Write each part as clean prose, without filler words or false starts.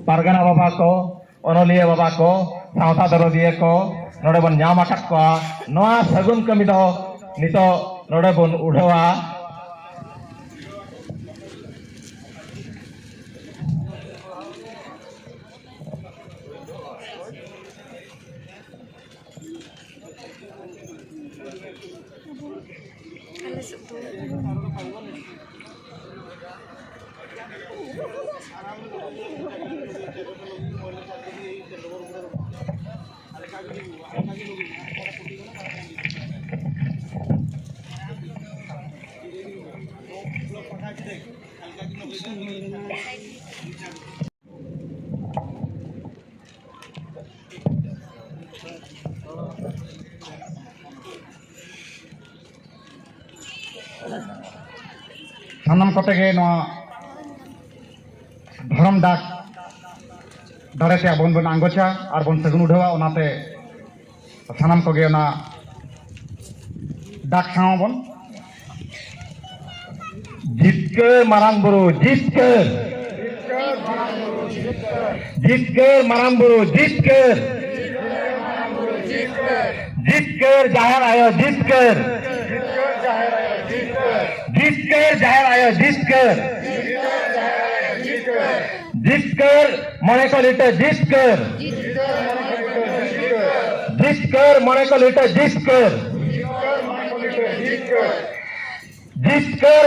Pargana Baba ko, Onolia Baba ko, Sauta Dorodia ko, node bon nyam akat ko, noa sagun kami do nito node bon udhawa. Sanam kote ge no dharam dak darete abon bon anggocha ar bon sagun udhawa onate sanam koge na dak saw bon jitkar marang buru jitkar marang buru jitkar jahar ayo jitkar jahar ayo jitkar mone ko lite jitkar mone ko lite jitkar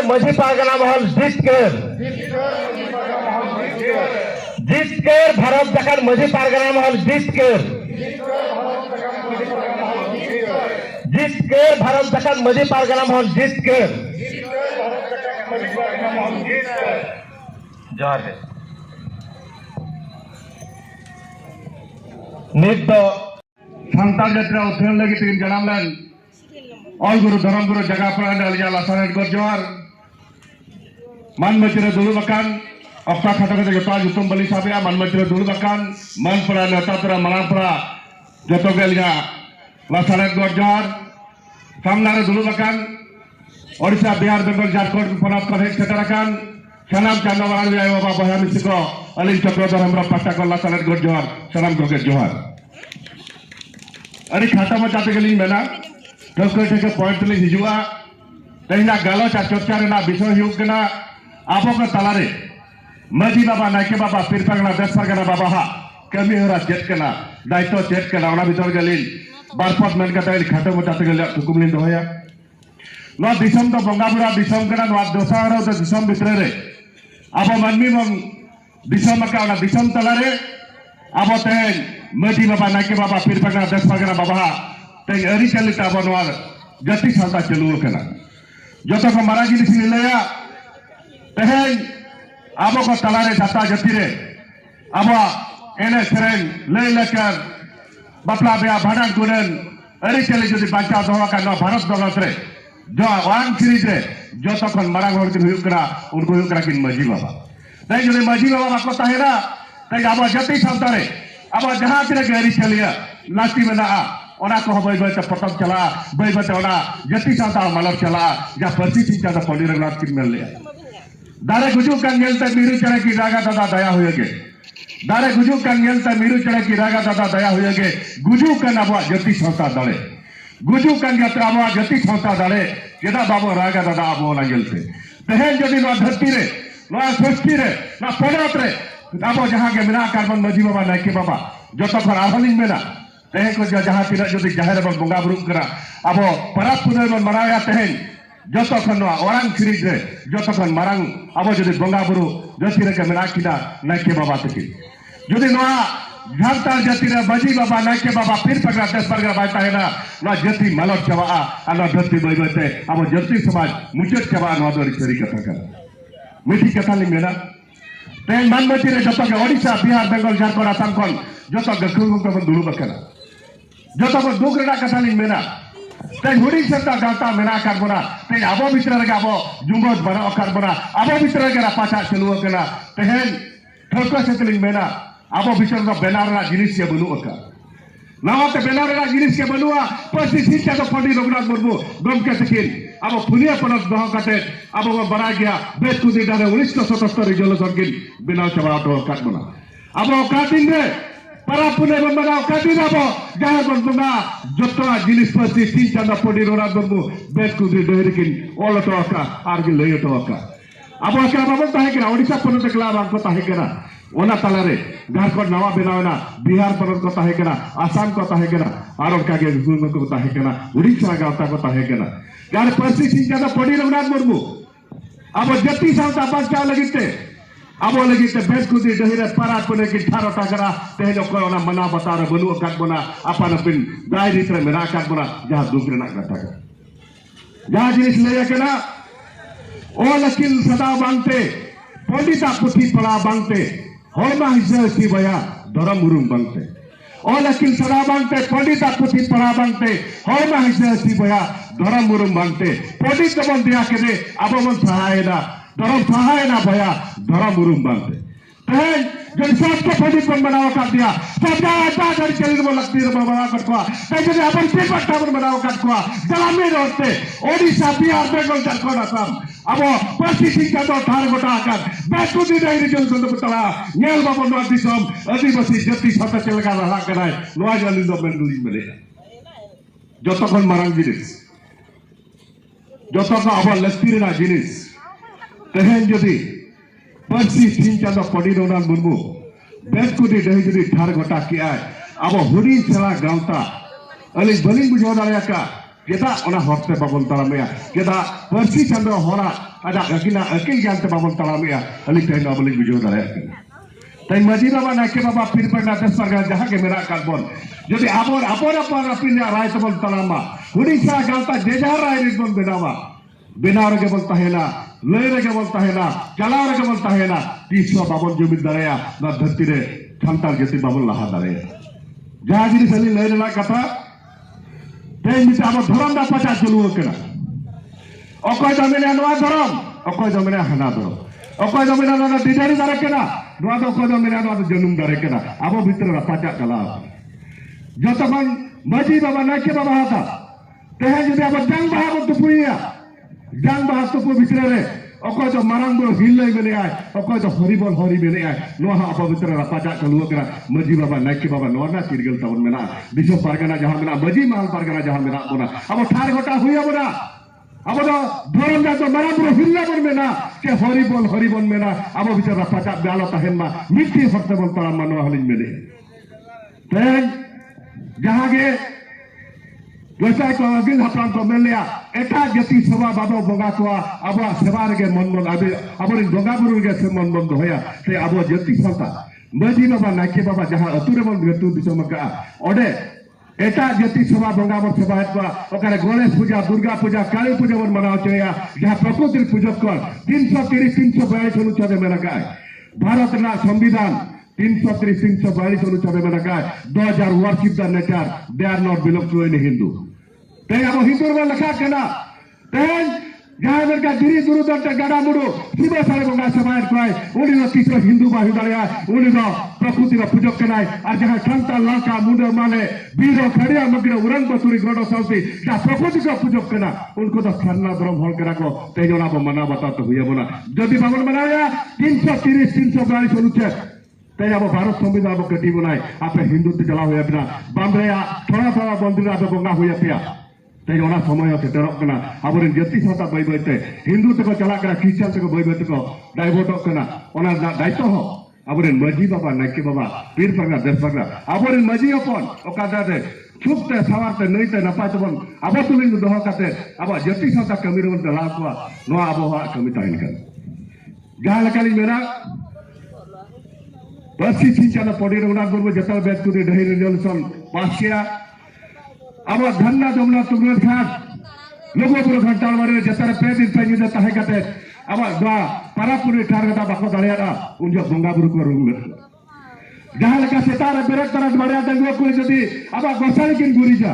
माझी पारगना महल जितकर भारत देखार माझी पारगना महल जितकर भारत देखार माझी पारगना महल जितकर जोहार है नित दो सांताल जात्रा उत्थान लगी तीन जनाम लेन All Guru Dharam Guru Jaga Pran Alja Lasanet Gorjoar Man Machira Dulu Bakan Okta Khataka Jota Jutum Bali Sabya Man Machira Dulu Bakan Man Pra Natatra Manapra Joto Gelja Lasanet Gorjoar Samnara Dulu Bakan Odisha Bihar Bengal Jharkhand Ponat Pradesh Setarakan Sanam Chandawaran Jaya Baba Bahami Sikro Alin Chakra Dharamra Patakal Lasanet Gorjoar Sanam Goget Johar Ari Khata Machate Gelin Mena Ke point tulis hijua tehna galo chorcha rena bishoy huyuk kena abo ka talare maji baba naike baba pirpagna despargana baba ha kami hora jet kena daito jet kena ona bitor gelin barpot men kata ini khata machate gel hukum lin doya no disam to bongabura disam kena no dosa ro to disam bitre re abo manmi mong disam ka ona disam talare abo ten maji baba naike baba pirpagna despargana baba ha Teng eri kali tabanwar jati santa celu kena. Joto ko mara jinis nilaya tehen abo ko talare jata jatire abo ene seren leilakar bapla bea bhadan kunen eri kali jodi baca doa kan bharat dolatre jo wan kirite joto kon marang hor kin huyuk kena unko huyuk kena kin maji baba. Teng jodi maji baba ko tahera teng abo jati santare abo jaha tire eri kaliya lasti mena ona ko hobai bai ta potong chala bai bai ona jati santa malar chala ja persi cinta da poli raglat kin melle dare guju kan gelta miru chara ki raga dada daya hoyege dare guju kan gelta miru chara ki raga dada daya hoyege guju kan abo jati santa dale guju kan yatra abo jati santa dale jeda babo raga dada abo na gelte tehen jodi no dharti re no srishti re na ponat re abo jaha ge mena carbon maji baba naike baba joto khar ahalin mena tehen ko jaha tidak jodi jahar bang bonga buruk kena abo parab punai bon maraya tehen joto kan orang sirig re joto kan marang abo jodi bonga buruk joti re ke mena kita naike baba teki jodi noa Jantar jati re baji baba naike baba pir pagra des parga baita hai na no jati malot chawa ana dhati bai baite abo jati samaj muchet chawa no dori chari katha kar मिठी कथा लिंग मेना तेन मानमती रे जतो के ओडिशा बिहार बेंगल झारखंड आसाम खन जतो गखु को दुलु बकना जतो को दुख रे कथा लिंग मेना तेन हुडी सत्ता गाता मेना कर बना तेन आबो भीतर रे आबो जुंगत बना कर बना आबो भीतर रे पाचा चलु कना तेन ठोको सेतलिंग मेना आबो भीतर रो बेनार रा जिनिस के बनु का नावाते बेनार रा जिनिस के बनुआ पसी शिक्षा तो पंडित रघुनाथ मुर्मू गमके सकिन अब पुलिया पनक दह काटे अब बना गया बेद कुदी डाले 1977 रिजोल्यूशन किन बिना चबा तो काट बना अब काटिन रे para punya benda kadir apa jangan benda jotta jinis pasti tin chanda podi rora dormu bet kudri dehrikin all to aka argi lay to aka abo aka babon tahe kena odisha pono te kala bang ko tahe kena ona talare Jharkhand nawa benawna Bihar pono ko tahe kena Assam ko tahe kena aron kage zulm ko tahe kena Odisha gauta ko tahe kena gar pasti tin chanda podi rora dormu abo jati sauta bachcha lagite अब लगी ते बेद कुदी दहिरे पारा कोने की ठारो टाकरा तेजो को ओना मना बतार बनु काट बना अपन पिन दाई रित्र मेरा काट बना जहां दूसरे ना काटा जहां जिनिस ले केना ओ लकिल सदा बांगते पंडिता पुथी पड़ा बांगते होमा हिस्सा सी भया धर्म उरुम बांगते ओ लकिल सदा बांगते पंडिता पुथी पड़ा बांगते होमा हिस्सा सी भया धर्म उरुम बांगते पंडित बन दिया के दे अब मन सहायना धर्म सहाय ना भया धर्म उरुम बांधते हैं जब सबको पंडित बन बनाओ कर दिया सब जाता घर चली वो लगती है बना कर को जब अपन पेट पट्टा बन बनाओ कर को जलामी रोते ओडिशा बिहार बेंगल झारखंड असम अब पश्चिम शिक्षा तो ठार गोटा आकर बैठो दी नहीं रिजल्ट तो बतला नेल बाबा नॉर्थ दिसम आदिवासी जति सत्ता चल का रहा कराए नोआ जानी दो बेंगली मिले जो तो कौन मरंग जिनिस जो तो का अब लगती ना जिनिस तेहन जदि पर्सी तीन चांदा पड़ी रोना मुर्मू बेद कुदी दही जदि ठार गोटा किया अब हुडी चला गांवता अली बलिंग बुझो दाया का केदा ओना हफ्ते बाबन तलामिया केदा पर्सी चांदा होरा आदा अकिना अकिल जानते बाबन तलामिया अली तेना बलिंग बुझो दाया तई मजी बाबा नाके बाबा पीर पर नाटस पर जहां के मेरा कार्बन जदि आबोर आपोर पर अपिन राय तबन तलामा हुडी सा गांवता जेजा राय रिबन बेनावा बेनार के बोलता है ना लय के बोलता है ना चला के बोलता है ना तीसरा बाबन जुमिन दाया ना धरती रे खंतार जति बाबन लहा दाया जहां जिनिस अली लय ना कथा तेन मिटा अब धरम ना पचा चलु केना अकय जमिने नवा धरम अकय जमिने हाना धरम अकय जमिने ना दिदारी दारे केना नवा तो अकय जमिने ना जनुम दारे केना अब भीतर रा पचा कला जतमन मजी बाबा नाके बाबा हाता तेहे जदि अब जंग बाहा तो पुइया जान बाहर तो भीतर रे अकय तो मारांग बो हिल लई बेले आय अकय तो हरिबल हरि बेले आय नो हा आप भीतर रापाचा कलु करा मजी बाबा नाइके बाबा नोना तिरगल तवन मेना दिसो पारगना जहां मेना मजी महल पारगना जहां मेना बोना अब ठार गोटा हुई बोना अब तो धरम जा तो मारांग बो हिल बन मेना के हरिबल मेना अब भीतर रापाचा ब्यालो तहन मा मिट्टी फरते बन तला मनो हलिन मेले तेन जहां के जैसा को अगिल हपराम को मेलिया एटा जति सभा बाबा बंगा को अब सेवार के मन मन अबे अब बंगा बुरु के से मन मन होया ते अब जति संता मजी बाबा नाके बाबा जहां अतुरे मन गतु दिसम का ओडे एटा जति सभा बंगा बर सेवा को ओकरे गणेश पूजा दुर्गा पूजा काली पूजा बर मनाओ चया जहां प्रकृति पूजक कर 330 342 अनुच्छेद में लगा भारत ना संविधान 330 342 अनुच्छेद में लगा 2000 worship the nature they are not belong to any Hindu ते अब हिंदू में लिखा केना तेन जहां का गिरी गुरु दंत गाड़ा मुडो शिव सारे बंगा समाज कोय उनी न तीसरा हिंदू बाहि दाया उनी न प्रकृति रा पूजक केनाय और जहां संता लंका मुंडो माने वीरो खड़िया मग्र उरंग बसुरी गडो साउती जा प्रकृति का पूजक केना उनको तो खरना धर्म हल करा को तेजोना को मना बता तो हुए बोला जदि बाबन बनाया 330 342 अनुच्छेद ते अब भारत संविधान को कटी बनाए आप हिंदू ते जला हुए बिना बांद्रेया थोड़ा बंदिर आप बंगा हुए पिया ते ओना समय से डरक कना अब जति सता बई बईते हिंदू तक चला करा क्रिश्चियन तक बई बई तक डाइवर्ट कना ओना दायित्व हो अब मजी बाबा नाइके बाबा पीर परगना देश परगना अब मजी अपन ओका दे छुपते सवारते नईते नपाय तबन अब तुलिन दोह काते अब जति सता कमी रन दला को नो अब कमी ताइन कर जहां लकाली मेरा पश्चिम शिक्षा पड़ी रघुनाथ मुर्मू जतल बेद कुदी दही रिजोल्यूशन पास किया अब धन्ना जमुना तुगलक घाट लोगों को घंटा मारे जतर पे दिन पे तहे कते अब पारापुरी ठारगता बाको दाड़ा उन बंगा बुरु को रूम जहाँ लेका सेतारे बेरेक तरह बारे डंगुआ को जदि अब गोसाई किन गुरीजा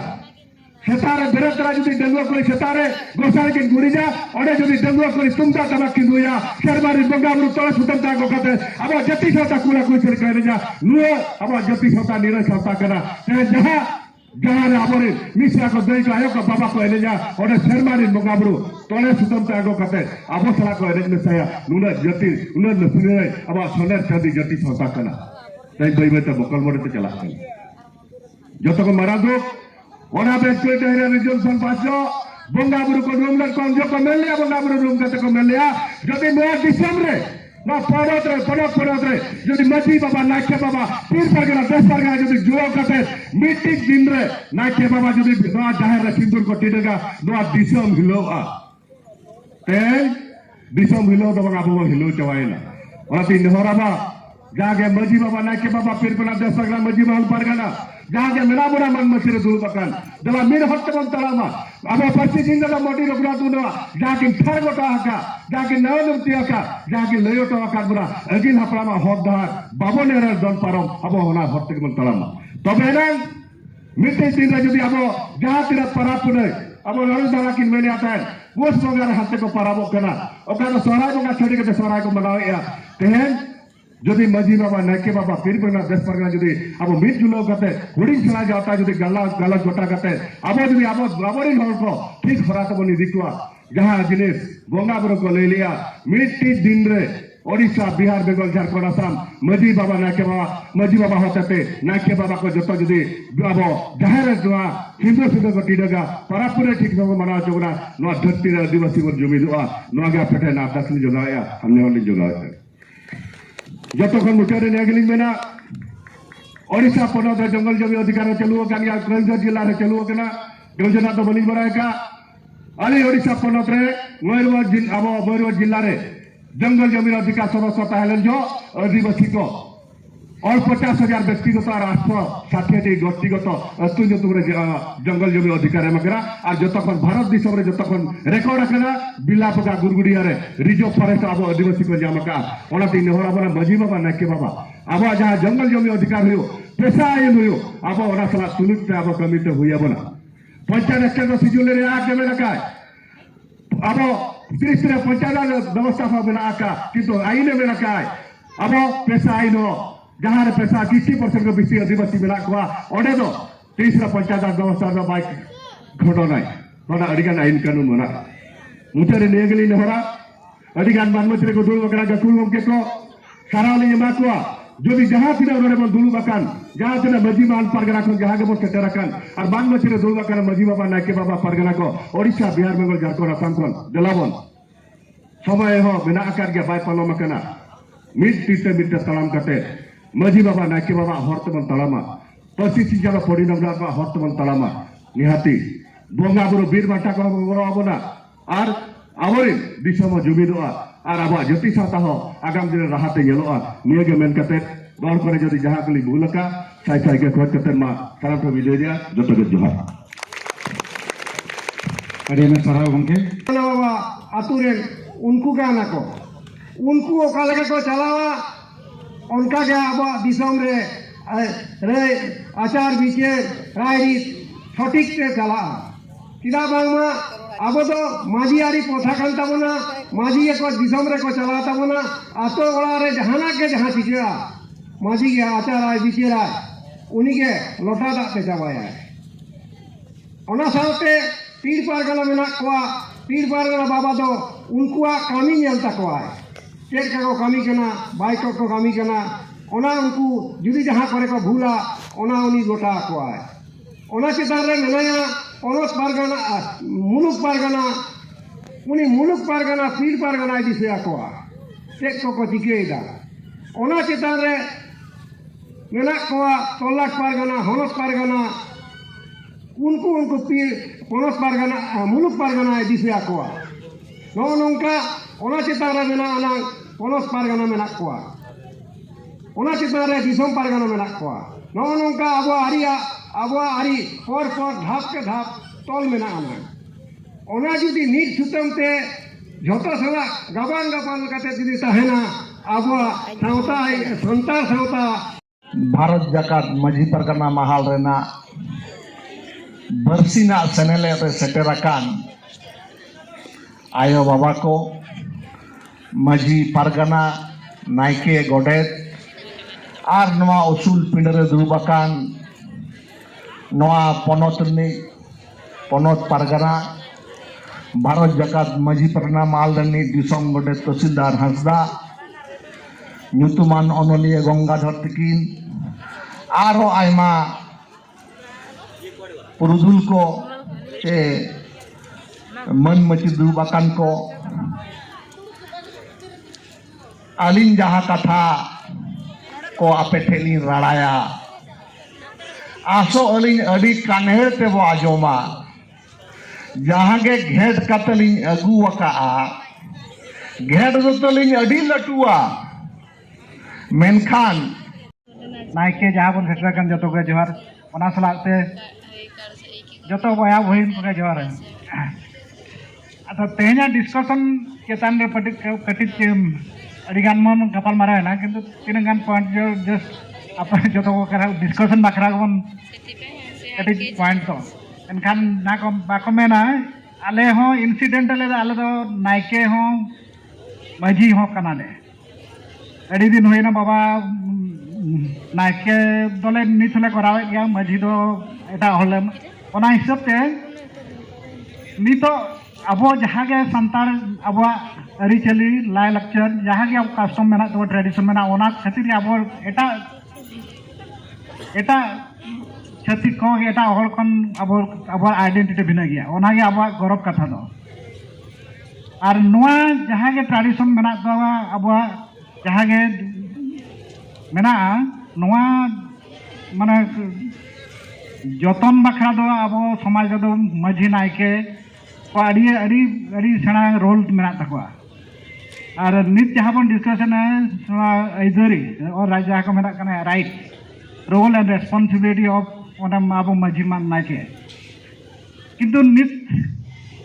सेतारे बेरेक तरह जदि डंगुआ को सेतारे गोसाई किन गुरीजा ओडे जदि डंगुआ को तुमता तमा किन दुया शर्मारी बंगा बुरु तोड़ सुतमता को कते अब जति सौता कुला को चल कहने जा नुए अब जति सौता नीरज सौता करा जहाँ जहाँ रे आबरे मिश्रा को दई का आयो का बाबा को एले जा ओडे शर्मारी बंगा बुरु तोड़े सुतमता को कते अब सला को एले में साया नुना जति नुना नसुने अब सोनेर चांदी जति सौता करा तई बई तो बकल मोड़े तो चला जो तो को मारा दो ओना बेच को तेरे रिजल्यूशन पासो बंगा बुरु को रूम लग कौन जो को मिल लिया बंगा बुरु रूम कते को मिल लिया जदि 9 दिसंबर ना पड़ोत रे जदि मजी बाबा नाके बाबा 3 परगना 10 परगना जदि जुओ कते मीटिंग दिन रे नाके बाबा जदि नवा जाहिर रे सिंदूर को टिडगा नवा दिसम हिलोआ ते दिसम हिलो तो बंगा बुरु हिलो चवाइना ओना तीन होराबा जागे मजी बाबा नाके बाबा पिरपना 10 परगना मजी महल परगना जागे मेरा बुरा मन मछरे दूर बकन दला मेर हट बन तलामा अब पर्ची जिंगला मोटी रोकरा तुनवा जाके थर गोटा हका जाके नवन तियाका जाके लयोटो हका बुरा अगिल हपलामा होदार बाबो नेरा दन पारम अब होना हट बन तलामा तबे ना मिटे दिन जदि अब जहां तिरा परापुने अब लड़ू दाला किन मैंने आता है वो सोगर हाथे को पराबो कना ओका सोराय बंगा छोड़ी के सोराय को मनावे या तेहन जदि मजी बाबा नाके बाबा फिर बना 10 परगना जदि अब मिट जुलो करते हुड़ी चला जाता जदि गला गला गोटा करते अब जदि अब बाबरी हर को ठीक हरा तो बनी दिखवा जहां जिनिस बंगा बुरु को ले लिया मिट्टी दिन रे ओडिशा बिहार बेंगल झारखंड असम मजी बाबा मजी बाबा होते नाके बाबा को जो जदि अब जाहिर दुआ हिंदू सिंधु को टीडगा परापुरे ठीक सब मना चोगना नो धरती रे आदिवासी को जुमी दुआ नो आगे पेटे ना दसली जगाया हमने वाली जगाया जतखन मुठे नेगलिंग में ओडिशा पनत जंगल जमी अधिकार चलुओ कान या केंद्र जिला रे चलुओ कना योजना तो बनी बराय का अली ओडिशा पनत रे मयूरभंज जिला रे जंगल जमी अधिकार समस्त ताहलन जो आदिवासी को और 50,000 व्यक्तिगत और 860 गोष्ठीगत जंगल जमी अधिकार मगरा और जतखन भारत देश रे जतखन रेकॉर्ड कना बिलापका गुरगुड़िया रे रिजर्व फॉरेस्ट अब आदिवासी को जामका ओना तीन होरा बना मजी बाबा नाके बाबा अब जहां जंगल जमी अधिकार हुयो पैसा आइन हुयो अब ओना सला सुनित अब कमिटे हुया बना पंचायत केंद्र सिजुले रे आके में रखा अब तीसरे पंचायत व्यवस्था बना आका किंतु आईने में रखा अब पैसा आइन हो जहां पैसा 60% को बेसी आदिवासी मेला को ओडे दो तीसरा पंचायत व्यवस्था दो बाइक घटो नाय होना अडिगान आइन कानून मना मुतरे नेगली नहरा अडिगान बानमत्री को दुल बकरा गकुल गमके को सारावली एमा को जदि जहां तिना ओरे बल दुल बकान जहां तिना मजी मान परगना को जहां के बस तेराकान और बानमत्री दुल बकरा मजी बाबा नाके बाबा परगना को ओडिशा बिहार बेंगल झारखंड असम को जलावन समय हो बिना आकार के बाय पालो मकना मिट तीते मिट तलाम कते मजी बाबा नाके बाबा हरतमन तलामा परिस्थिति जब पड़ी नमरा हरतमन तलामा निहाती बंगा बुरु बीर बाटा को बरो आबना और आवरी दिसम जुबिदोआ और आबा जति साता हो आगाम दिन राहते येलोआ नियगे मेन कते दौड़ करे जदि जहां कली भूलका साइ साइ के खोज कते मा सारा तो विजय दिया जतो के जोहार अरे मैं सराव गंके बाबा आतुरे उनको गाना को उनको ओका लगे को चलावा उनका के अब दिसम रे आचार विचार राजनीति सठिक ते चला किदा बांगमा अब तो माझियारी पोथा खान तबना माझी को दिसम रे को चला तबना आतो ओड़ा रे जहाना के जहां चिचरा माझी के आचार आय विचार आय उनी के लोटा दाते चावाया ओना साथे पीर पारगना मेना को पीर पारगना बाबा तो उनको कामी नेलता को आय चेक को कमी करना बाइक को कमी करना ओना उनको जुदी जहां करे को भूला ओना उनी लोटा को आए ओना चितार रे नया ओनस पारगना मुलुक पारगना उनी मुलुक पारगना पीर पारगना दिसे को आ चेक को दिकेदा ओना चितार रे मेना को तोलाक पारगना होनस पारगना उनको पीर ओनस पारगना मुलुक पारगना दिसे को आ नो नोंका ओना चितार रे मेना अना पोनस पारगना मेना कोआ ओना चितार रे दिसम पारगना मेना कोआ नो नोंका अब आरी पर ढाप के ढाप तोल मेना आना ओना जुदी मीट सुतम ते जोतो सला गबान गबान कते जुदी तहना आबोआ सावता संतार सावता भारत जाकात माझी परगना महाल रेना बरसीना सेनेले रे सेटेराकान आयो बाबा को माझी परगना नायके गोडेत आर नवा उसूल पिंडरे दुरुबाकान नवा ponot pargana भारत जाकात माझी परगना महाल रेनी दिसोम गोडेत तहसीलदार Hansda nyutuman onolia Gonggadhar Tikin aro aima purudul ko man macidu bakan ko alin jaha katha ko ape thelin raraya aso alin adi kanher te bo ajoma jaha ge ghed katalin agu waka ghed dotolin adi latua मेनखान Nike जहाँ बन सेटरकान जो के जोहार ओना सलाते जो बया बहन को जोहार अतो तेहना डिस्कशन चेतान रे कटित अडिगान मन गपाल मारा है ना किंतु तीन गान पॉइंट जो जस्ट अपन जो को करा डिस्कशन बखरा बन कटित पॉइंट तो एनखान ना को बाको मेना आले हो इंसिडेंटल आले तो नायके हो मजी हो कना ले अड़ी दिन हुई ना बाबा नायके दले निथले करावे गया मझी दो एटा होले ओना हिसाब ते नितो अबो जहाँ के संतार अबो अरिचली लाय लक्चर जहाँ के अब कस्टम मेना तो ट्रेडिशन मेना ओना खातिर अबो एटा एटा छत्तीस को एटा हर कन अबो अबो आइडेंटिटी भिन्न गया ओना के अबो गौरव कथा दो और नोआ जहाँ के ट्रेडिशन मेना तो अबो जहाँ के मेना नोआ माने जतन बखरा दो अब समाज दो मझी नायके को अड़ी अड़ी अड़ी सेना रोल मेना तकवा और नित जहाँ बन डिस्कशन है इधरी और राज्य जहाँ को मेना कने right role and responsibility of ओना अब मझी मान नायके किंतु नित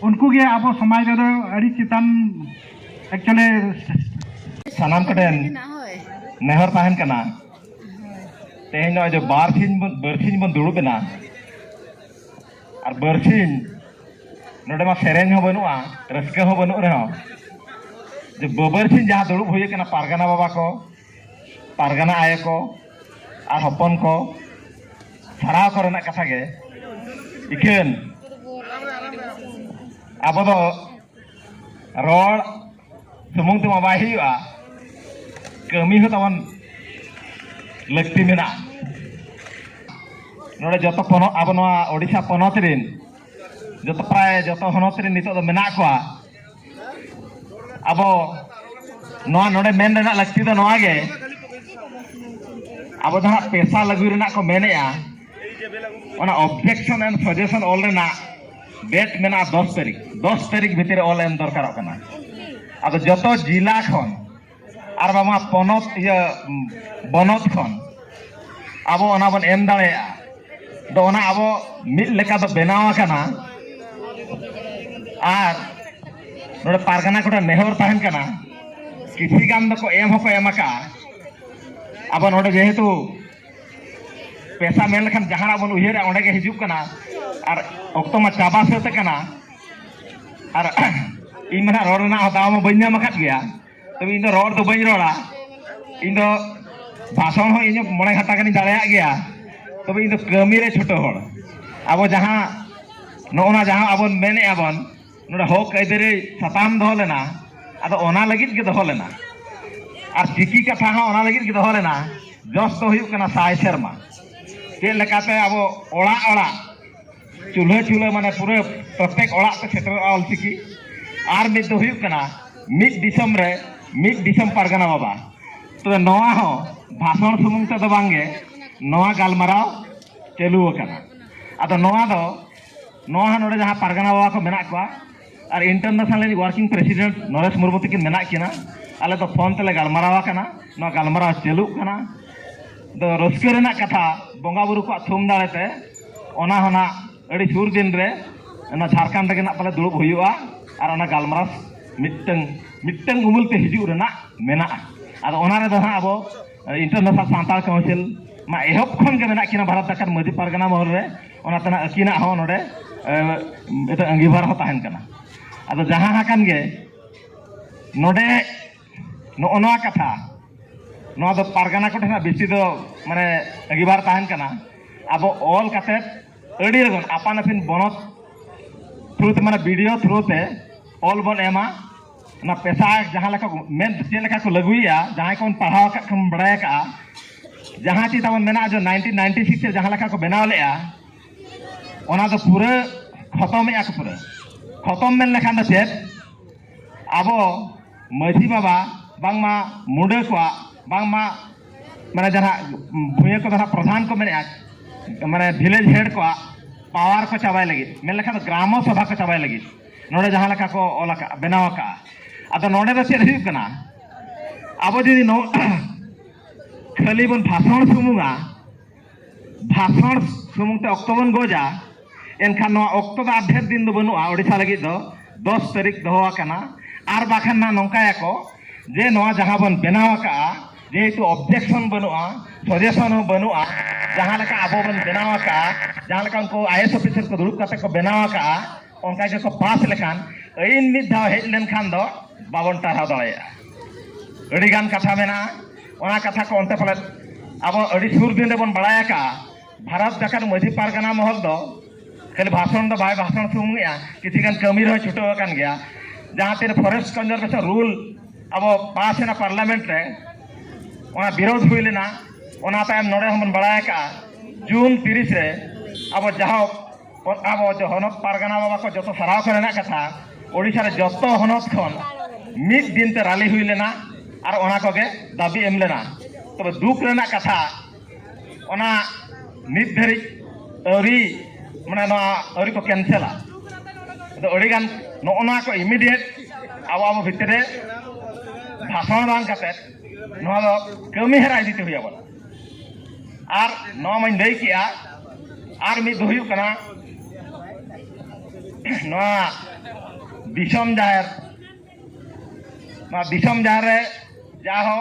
उनको के अब समाज दो अड़ी चितान एक्चुअली सानाम कटेन नेहर ताहन कना तेहन नो जो बरसिन बन दुड़ुबेना और बरसिन नोडे मा सेरेन हो बनुआ रस्के हो बनु रहो जो बबरसिन जहाँ दुड़ुब हुई कना पारगना बाबा को पारगना आये को और हपन को सराव करना कथा के इकेन अब दो रोड सुमुंग तुम बाय हुआ कमी हो तवन लगती मेना नोडे जतो पनो अब नोआ ओडिशा पनत रिन जतो प्राय जतो हनत रिन नितो दो मेना को अब नोआ नोडे मेन रेना लगती दो नोआ गे अब जहाँ पैसा लगू रेना को मेनेया ओना ऑब्जेक्शन एंड सजेशन ऑल रेना डेट मेना 10 तारीख भीतर ऑल एम दरकार कना अब जतो जिला खन और बामा पनत बनत खन अब ओना बन एम दाड़ेया तो ओना अब मिल लेका तो बनाव कना और नोडे पारगना कोटा नेहर ताहन कना किसी गाम दको एम हको एमका अब नोडे जेहेतु पैसा मेन लेखन जहां बन उहेरा ओंडे के हिजुक कना और अक्तो मा चाबा सेते कना और इन मना रोड ना दाव में बन्या मखत गया तब इन रोड तो बन रोड़ा इन भाषण हो इन मने घटा कनी दाड़या गया तब इन कमी रे छोटो होड़ अब जहां नोना जहां अब मेने आबन नोडे हक एदरे सताम दो लेना अद ओना लगित के दो लेना और चिकी कथा हो ओना लगित के दो लेना जस तो हुई कना साय शर्मा के लेकाते अब ओड़ा ओड़ा चूल्हे माने पूरे प्रत्येक ओड़ा पे क्षेत्र ऑल चिकी और मिद दो हुई कना मिद दिसम पारगना बाबा तो नवा हो भाषण सुमुंग ते दो बांगे नवा गालमाराव चालू कना अद नवा दो नवा नोडे जहां पारगना बाबा को मेना को और international working president Naresh Murmu तकिन मेना किना आले तो फोन तेले गालमाराव कना नवा गालमाराव चालू कना तो रस्के रेना कथा बंगा बुरु को थुम दाड़ेते ओना होना अड़ी सुर दिन रे ओना झारखंड रे ना पले दुड़ुब हुयुआ और ओना गालमाराव मिट्टन उमुल ते हिजू रेना मेना आदो ओना रे दो हाँ अब इंटरनेशनल सान्ताल काउंसिल मा एहब खन के मेना किना भारत दाकन मध्य पारगना महल रे ओना तना अकिना हो नोडे एता अंगीभार हो ताहन कना आदो जहां हाकन गे नोडे नोआ कथा नोआ दो पारगना को ठेना बेसी दो माने अंगीभार ताहन कना अब ऑल कते अड़ी रगन आपान अपिन बनत थ्रू ते माने वीडियो थ्रू ते ऑल बन एमा ना पैसा जहां लेका मेन चे लेका को लगुइया जहां कोन पढ़ाव का खम बड़ाय का जहां ची तवन मेना जो 1996 से जहां लेका को बनाव लेया ओना तो पूरा खत्म या पूरा खत्म मेन लेखान दो चेत अब मझी बाबा बांगमा मुंडे को बांगमा माने जहां भूये को जहां प्रधान को मेने माने विलेज हेड को पावर को चाबाय लगी मेन लेखा तो ग्राम सभा को चाबाय लगी नोडे जहां लेका को ओला का बनाव का अदो नोडे दो चेत हुई कना अब जदि नो खाली बन भाषण सुमुंगा भाषण सुमुंगते अक्टो बन गोजा एनखान नो अक्टो दा ढेर दिन दो बनुआ ओडिसा लगी दो 10 तारीख दो कना आर बाखान ना नोंकाया को जे नोआ जहां बन बनाव का जेहेतु ऑब्जेक्शन बनुआ सजेशन हो बनुआ जहां लेका आबो बन बनाव का जहां लेका उनको आईएएस ऑफिसर को दुरुप करते को बनाव का उनका जो को पास लेखान इन मिद धाव हेज लेन खान दो बावन टारा दाया अड़ी गान कथा मेना ओना कथा को अंते पले अब अड़ी सुर दिन बन बड़ाया का भारत जाकर मझी पारगना महल दो खाली भाषण दो भाई भाषण सुमुंगा किसी गान कमी रह छुटो कान गया जहां तेरे फॉरेस्ट कंजर्वेशन रूल अब पास है ना पार्लियामेंट रे ओना विरोध हुई लेना ओना तायम नोडे हम बड़ाया का जून 30 रे अब जहां अब जो हनत पारगना बाबा को जो सराव करना कथा ओडिशा रे जतो हनत खन मिद दिन ते रैली हुई लेना और ओना को गे दाबी एम लेना तब दुख रेना कथा ओना नित धरी अरी माने ना अरी को कैंसला तो अड़ी गान नोना को इमीडिएट अब भितरे भाषण बांग कते नोआ दो कमी हेरा इदीते हुई अब और नोआ मन लई किया और मिद हुई कना नोआ दिसम जाहिर रे जाहो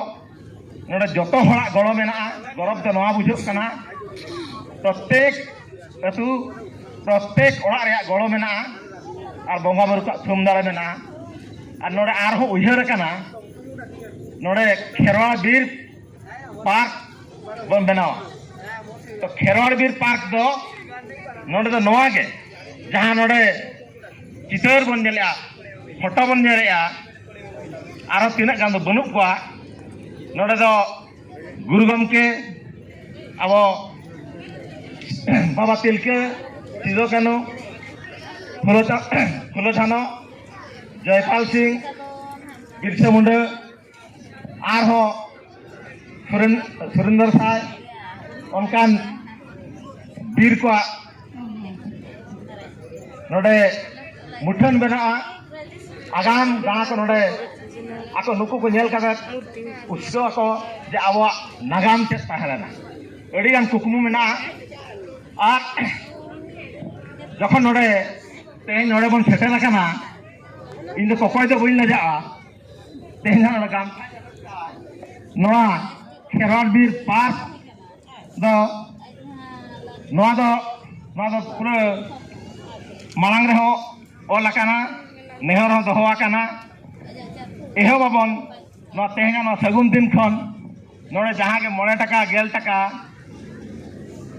नोडे जतो हड़ा गड़ो मेना गरब तो नोआ बुझो कना प्रत्येक अतु प्रत्येक ओड़ा रे गड़ो मेना और बंगा बुरु का थुम दाड़े मेना और नोडे आर हो उयहर कना नोडे खेरवाड़ बीर पार्क बन बनावा तो खेरवाड़ बीर पार्क दो नोडे तो नोआ के जहां नोडे चितर बन जलिया फोटो बन जलिया आरो तीना गान दो बनुक को नोडे दो गुरु गमके अब बाबा तिलके सिदो कानो फुलो छानो जयपाल सिंह बिरसा मुंडा आर हो सुरेंद्र साय उनकान बीर को नोडे मुठन बना आगाम गाँव को नोडे आको नुकु को नेल का उत्सव को जे अब नागाम चेक तहलेना अड़ी गान कुकमु मेना और जखन नोडे तेज नोडे बन सेटल कना इन दो कोकोय दो बइन लजा तेज ना गाम नोआ खेरवाड़ बीर पार्क दो पूरा मांग रहे ओलकाना नेहर हो दोहवाकाना एहो बाबन न तेहना न सगुन दिन खन नोडे जहां के 9 टाका 10 टाका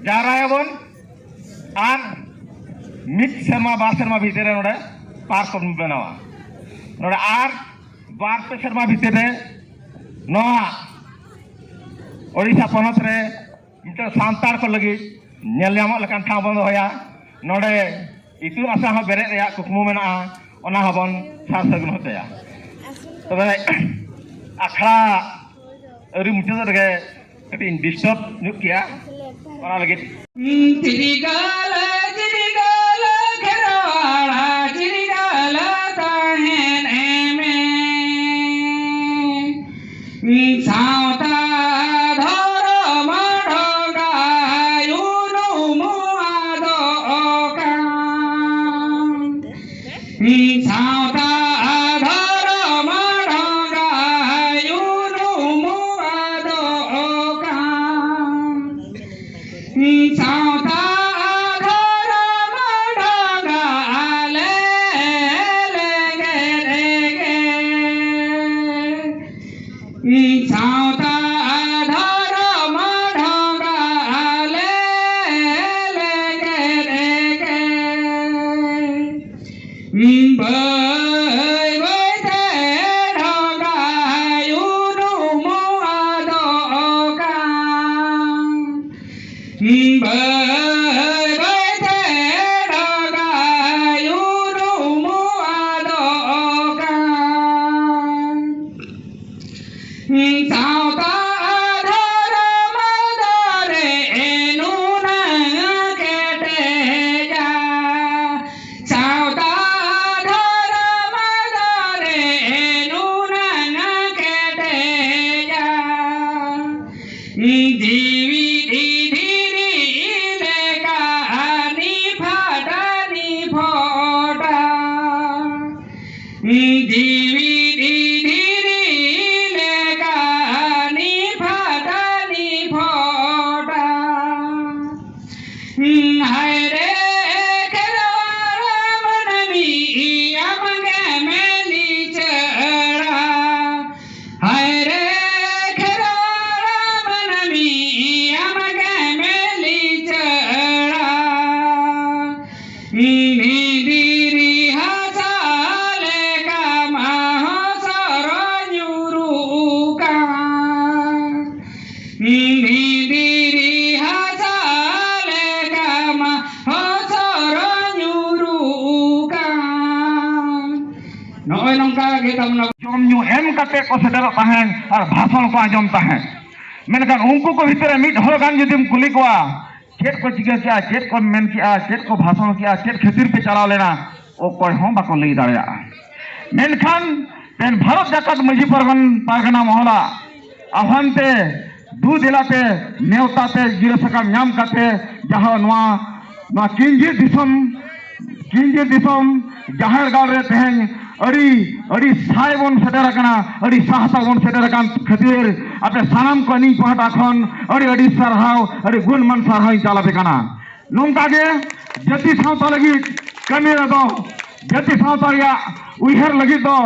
जारायबन और मिद सेरमा बार सेरमा भीतर नोडे पार्क को बनावा नोडे और बार पे सेरमा भीतर नोआ ओडिशा पनत रे मिटर सांतार को लगी नेलयाम लकान ठाव बंद होया नोडे इतु आशा हो बेरे रे कुकमु मेना ओना हबन सार सगुन होतया तबे आखड़ा अरि मुठे रे कटी डिस्टर्ब नुक किया ओना लगे तिरिगाला घरवाड़ा तिरिगाला ताहेन एमे सावता सावता आधार सावता धर्म ढोंगाले लेगे लेगे बय बयते ढोंगायुनु मुआदोका बय बयते ढोंगायुनु मुआदोका सावता धर्म धरे एनुना केटेजा सावता धर्म धरे एनुना केटेजा जीवी धीरी लेका नि फोटा जीवी धीरी लेका नि फोटा हाय रे खरवारा मनमी अमगे मेली चढ़ा हाय रे खरवारा मनमी अमगे मेली चढ़ा नीदिरी हसाले का महासरो न्यूरुका नीदिरी हसाले का महासरो न्यूरुका नॉय नंका kita जम ᱧᱩ एम कते को सेटरok tahen ar bhason ko ajom tahen menkan unku ko bhitere mid hol gan judim kuli koa चेत को चिका किया चेत को मेन किया चेत को भाषण किया चेत खातिर पे चलाव लेना ओ कोई हम बाको लई दाड़िया मेनखान पेन भारत जाकत मजी पारगना महला आह्वानते दू दिलाते नेवताते गिर सकम नाम काते जहां नवा किंजिर दिसम जाहर गाल रे तेहन अड़ी साय बन सेटरकना अड़ी साहता बन सेटरकान खातिर आपे सानाम को नि पहटा खन अड़ी सरहाव अड़ी गुणमान सरहाव चालाबे काना नोंका गे जति सावता लगी कमी रदो जति सावता या उइहर लगी दो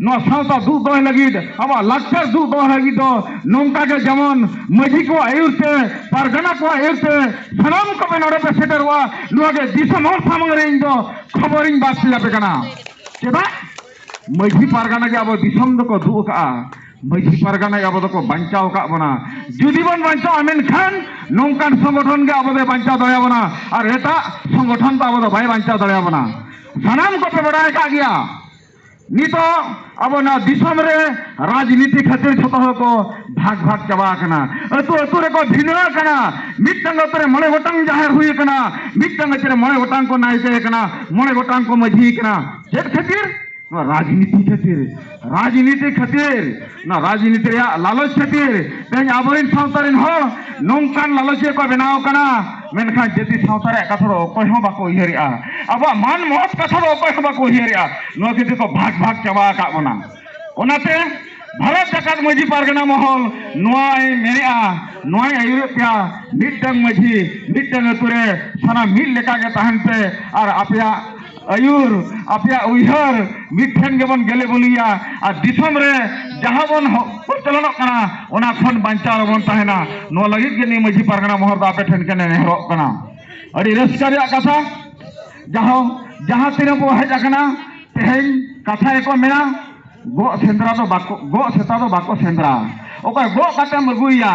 नो सावता दू दो लगी अब लाक्चर दू दो लगी दो नोंका गे जमन मजी को आयुर से पारगना को आयुर से सानाम को पे नोडे पे सेटरवा नुआ गे दिसम और सामंग रे इन दो खबरिंग बात सियाबे काना चेबा मजी पारगना के अब दिसम दको दू का मजी पारगना के अब दको बंचाव का बना जुदी बन बंचाव मेनखान नोंकान संगठन के अब दे बंचाव दया बना और एटा संगठन तो अब दो भाई बंचाव दया बना सानाम को पे बड़ाय का गया नितो अब ना दिसम रे राजनीति खातिर छोटो को भाग चाबा कना अतु रे को भिनरा कना मिटंग तरे मळे गोटांग जाहिर हुई कना मिटंग तरे मळे गोटांग को नायके कना मळे गोटांग को मजी कना चेत खातिर राजनीति खातिर ना राजनीति रे लालच खातिर तेन आबरिन सावतारिन हो नोंकान लालचे को बनाव कना मेनखान जति सावतारे कथा रो कोय हो बाको हिरिया अब मान मोहत कथा रो कोय हो बाको हिरिया नो के को भाग चाबा का बना ओनाते भारत जाकत मजी पारगना महल नोय मेरिया नोय आयुरपिया मिटंग मजी मिटंग तुरे साना मिल लेका के तहन पे और आपया आयुर आपया उइहर मिठन गेबन गेले बोलिया और दिसम रे जहां बन चलन कना ओना खन बंचाव बन तहना नो लगित के नि मजी पारगना महर दा पेठन के नेहरो कना अड़ी रस्का रे कथा जहां तिना बो हेज कना तेहेन कथा एको मेना गो सेंद्रा तो बाको सेंद्रा ओका गो काटे मगुइया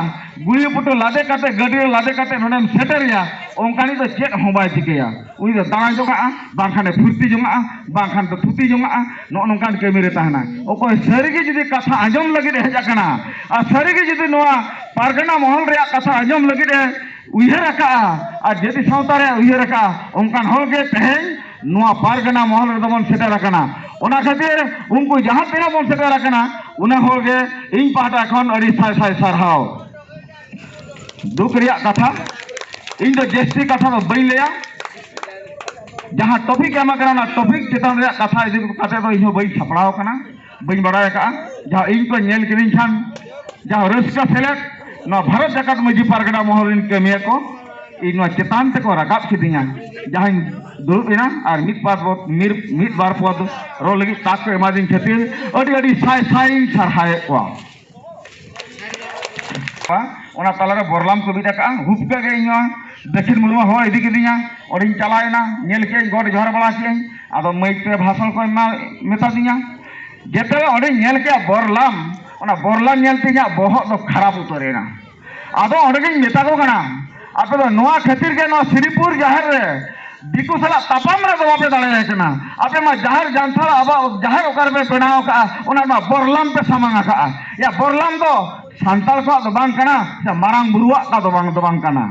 गुड़ी पुटो लादे काटे गडी लादे काटे नोनेम सेटरिया ओंकानी तो चेत होबाय चिकेया उई दो दाण जोगा बांखाने फुर्ती जोगा बांखान तो थुती जोगा नो नोंकान केमिरे ताहना ओको सरीगे जदी कथा आजम लगी हेज कना आ सरीगे जदी नोआ पारगना महल रे कथा आजम लगी उइहर का आ जदी सावतारे उइहर का ओंकान होगे तेहेन नोआ पारगना महल रे दमन सेटर कना ओना खातिर उनको जहां तेना बन सेटर कना उना होगे इन पाटा खन अड़ी साय सरहाव दुख रिया कथा इन दो जेस्टी कथा दो बई लेया जहां टॉपिक एमा करा ना टॉपिक चेतन रिया कथा इदि कते दो इहो बई छपड़ाव कना बई बड़ाय का जहां इन को नेल किरिन छान जहां रस्का सेलेक्ट ना भारत जाकत मजी पारगना महल इन केमिया को इन चेतान ते को रकाब किदिया जहां दुरुबिना और मित बार पद रो लगी ताक को एमादिन खातिर अड़ी साय सरहाय को ona talare borlam ko bida ka hupka ge inyo dakhin mulma ho idi kidinya odin chalaena nyel ke god jhar bala ke ado maik te bhasan ko meta dinya jete odin nyel ke borlam ona borlam nyel tinya bohok do kharap utorena ado odin meta ko kana ape do noa khatir ge no Siripur jahar re दिकु साला तापाम रे बापे दाड़े कना आपे मा जहर जानथाला अब जहर ओकर पे बनाव का ओना मा बोरलाम पे सामांगा का या बोरलाम दो सांताल को दो बांग कना से मारांग बुरुआ का दो बांग कना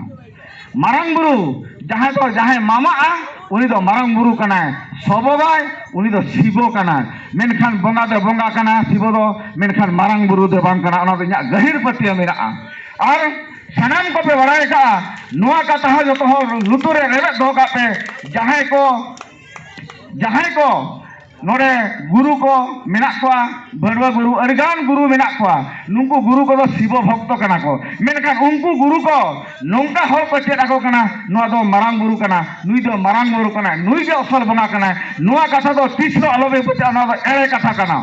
मारांग बुरु जहां तो जहां मामा आ उनी दो मारांग बुरु कना सबोबाय उनी दो शिवो कना मेनखान बोंगा दो बोंगा कना शिवो दो मेनखान मारांग बुरु दो बांग कना ओना दो nya गहिर पतिया मेरा और सानाम को पे बड़ाई का नुआ का तह जो तो लुतुरे रेबे दो का पे जहां को नोरे गुरु को मेना को बड़वा गुरु अरगान गुरु मेना को नुंकु गुरु को शिव भक्त कना को मेनखान उनको गुरु को नोंका हर को चेद आको कना नुआ दो मारांग गुरु कना नुई दो मारांग गुरु कना नुई के असल बंगा कना नुआ कथा दो तीसरो अलबे बचा ना एड़े कथा कना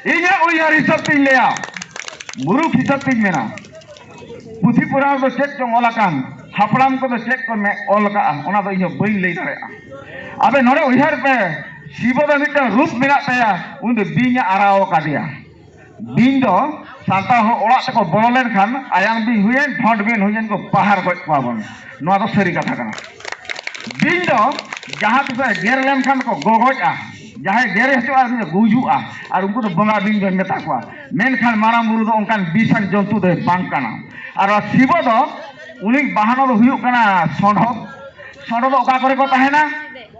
इने उयार हिसाब तीन लेया गुरु हिसाब तीन मेना पुथी पुराण दो चेक चो ओलाकान हापड़ाम को दो चेक को मैं ओल का ओना दो इयो बई लई दाड़े अबे नोरे उहर पे शिव दो मिट रूप मेना तया उन दो बिंग आराओ का दिया बिंग दो सांता हो ओड़ा तको बोलेन Khan Ayang Bing Huyen fund Bing Huyen को बाहर गज पाबन नोआ दो सरी कथा कना बिंग दो जहां पे गेर लेन खान को गोगोजा जहां गेरे हतो आ गुजुआ और उनको तो बंगा बिंग दो मेता को मेनखान माराम बुरु दो उनकान बिसान जंतु दो बांग कना और शिव दो उनी बाहन दो हुयु कना सोंडो दो ओका करे को ताहेना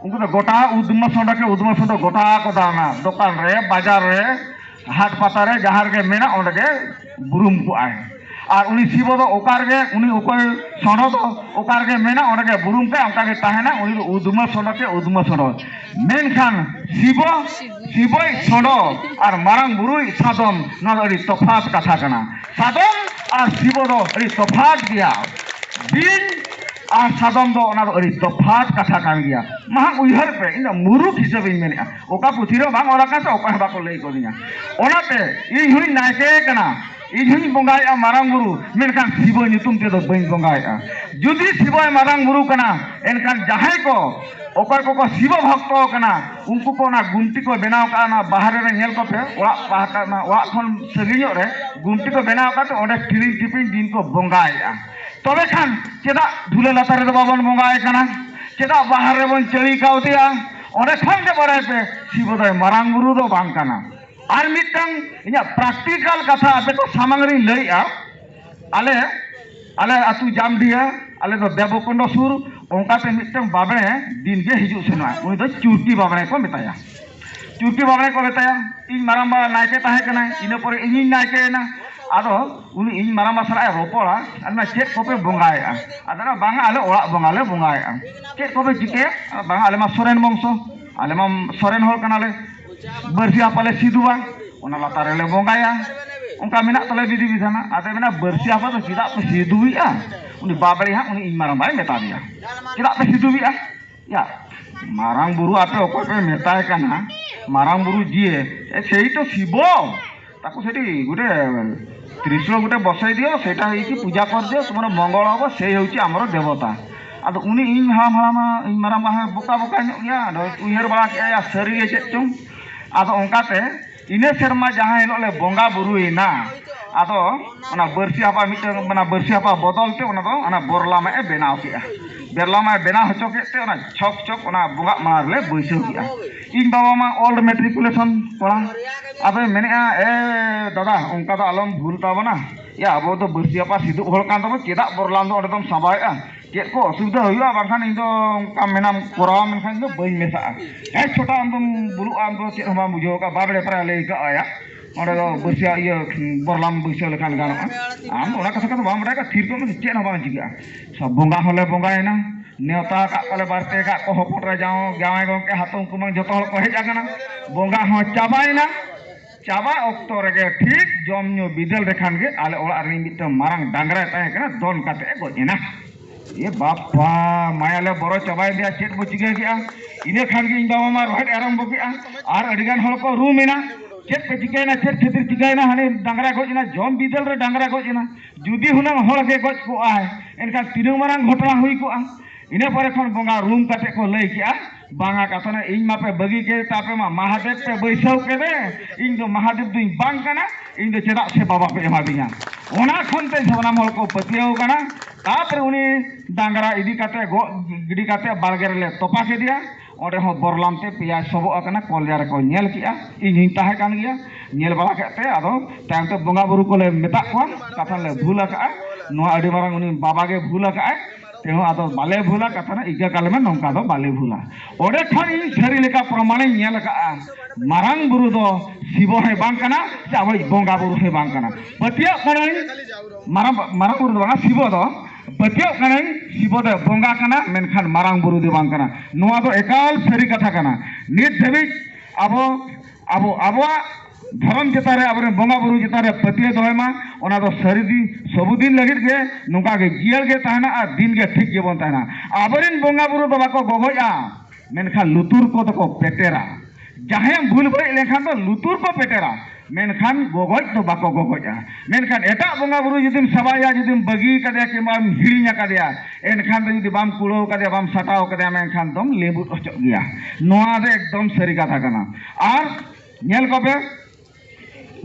उनको तो गोटा उद्म सोंडो गोटा को दाना दुकान रे बाजार रे हाट पाता रे जहार के मेना ओंडे के बुरुम को आए और उनी शिव दो ओकार के उनी ओकर सोंडो दो ओकार के मेना ओंडे के बुरुम के ओका के ताहेना उनी उद्म सोंडो मेनखान शिव सोंडो और मारांग बुरुई सादम ना अड़ी तफात कथा कना सादम और शिव दो अड़ी तफात गया बिन और सादम दो ना अड़ी तफात कथा कान गया महा उहर पे इन मुरुख हिसाब इन मेने ओका पुथिरो बांग ओला का ओका बाको लई को दिया ओनाते इ हुई नायके कना इ हुई बंगाया मारांग गुरु मेनखान शिव नितुम ते दो बइन बंगाया जुदी शिव मारांग गुरु कना एनखान जहां को ओकर को शिव भक्त कना उनको को ना गुंटी को बनाव का ना बाहर रे नेल को पे ओड़ा पाहता ना ओड़ा खन सगियो रे गुंटी को बनाव का तो ओडे किलिन टिपिन दिन को बंगाया तबे खान चेदा धुले लतार रे बाबन बंगाय कना चेदा बाहर रे बन चली काउतिया ओडे खन के बड़ाई पे शिव दो मारांग गुरु दो बांग कना और मिटंग इना प्रैक्टिकल कथा आपे को सामग्री लईआ आले अतु जामडिया आले दो देवकुंड सुर ओंका पे मिटंग बाबे दिन के हिजु सेना उनी दो चुरकी बाबे को मेताया इन मारांबा नायके ताहे कना इना परे इनी नायके ना आदो उनी इन मारांबा सरा रोपोड़ा आना चेक कोपे बंगाया आदरा बांगा आले ओड़ा बंगाले बंगाया चेक कोपे जिके बांगा आले मा सोरेन वंशो आले मा सोरेन होल कनाले बरसिया पाले सिदुआ ओना लातारे ले बंगाया उनका मेना तले विधि विधाना आते मेना बरसिया पा तो चिदा पे सिदुइया उनी बाबरे हा उनी इन मारांबा मेता दिया चिदा पे सिदुइया या मारांग बुरु आपे ओको पे मेताय कना मारांग बुरु जिए सेई तो शिवो ताको सेठी गुटे त्रिशूल गुटे बसाई दियो सेटा ही की पूजा कर दियो तुमर मंगल हो सेई होची हमर देवता आदो उनी इन हामा इन मारांबा बोका या उहेर बड़ा के या सरी जे चुम आदो ओंकाते इने शर्मा जहां हिलो ले बोंगा बुरुइना आदो ओना बरसिया पा मिटे मना बरसिया पा बदलते ओना दो ओना बोरलामा ए बेनाव किया बेरलामा बेना हचो केते ओना छक ओना बोगा मार ले बैसो किया इन बाबा मा ओल्ड मैट्रिकुलेशन पढ़ा अबे मेने ए दादा उनका तो आलम भूल ताबना या अब तो बरसिया पा सिदु होल कान तो केदा बोरलाम दो ओडम सबाया चेक को असुविधा हुआ बाखान इन दो का मेनाम कोराव मेनखान दो बई मेसा ए छोटा आम तुम बुलु आम तो चेक हमा बुझो का बाबड़े पर ले का आया ओडे दो बरसिया ये बोरलाम बैसो लेखान गानो आम ओना कथा का बाम बड़ा का थीर को चेक हमा जिगा सब बोंगा होले बोंगायना नेवता का कोले बारते का को हपट रे जाओ गावे गके हाथों कुमंग जतो हल को हेज आगना बोंगा हो चाबायना चाबा ऑक्टो रे ठीक जम न्यू बिदल रेखान के आले ओला रे मिट मारंग डांगरा ताहे कना दोन काते गोजेना ये बापा मायाले बरो चाबाय दिया चेक बो चिगे गया इने खान के इन बाबा मा रोहट आरंभ किया और अडिगान हल को रूम इना चेक पे चिकायना चेक खातिर चिकायना हाने डांगरा गजना जम बिदल रे डांगरा गजना जुदी हुनांग हड़ के गज को आय एनखान तीन मारंग घटना हुई को इने परे खन बोंगा रूम काटे को लई किया बांगा कथना इन मापे बगी के तापे मा महादेव पे बैसाव के दे इन जो महादेव दुई बांग कना इन जो चेदा से बाबा पे एमा दिया ओना खनते सवना मल को पतियाव कना तापर उनी डांगरा इदी काटे गो गिडी काटे बालगेर ले तोपा के दिया ओडे हो बरलाम ते पिया सबो अकना कॉलजार को नेल किया इन ताहे कान गया नेल बाला केते आदो ताम ते बोंगा बुरु को ले मेता को कथा ले भूल का नो अडी मारंग उनी बाबा के भूल का तेहो आदो बाले भूला कथा ना इगा काल में नौका दो बाले भूला ओडे ठन इन सरी लेका प्रमाणे नेल का मारंग बुरु दो शिवो है बांग कना चावई बोंगा बुरु है बांग कना पतिया कना मारंग बुरु दो शिवो दो पतिया कना शिवो दो बोंगा कना मेनखान मारंग बुरु दो बांग कना नोआ दो एकाल सरी कथा कना नित धबी अबो धर्म चेतारे अब बोंगा बुरु चेतारे पतिया दोमा ओना दो सरी सबुदिन लगित के नौका के जियल के तहना और दिन के ठीक गेबन तहना आबरिन बोंगा बुरु दो बाको गोगोया मेनखान लुतुर को तो पेटेरा जहां भूल बड़े लेखान तो लुतुर को पेटेरा मेनखान गोगोज तो बाको गोगोया मेनखान एटा बोंगा बुरु जुदिम सबाया जुदिम बगी कदे के बाम हिड़िया कदया एनखान जुदि बाम कुलो कदे बाम सटाव कदे मेनखान दम लेबु ओचो गया नोआ दे एकदम सरी कथा कना और नेल को पे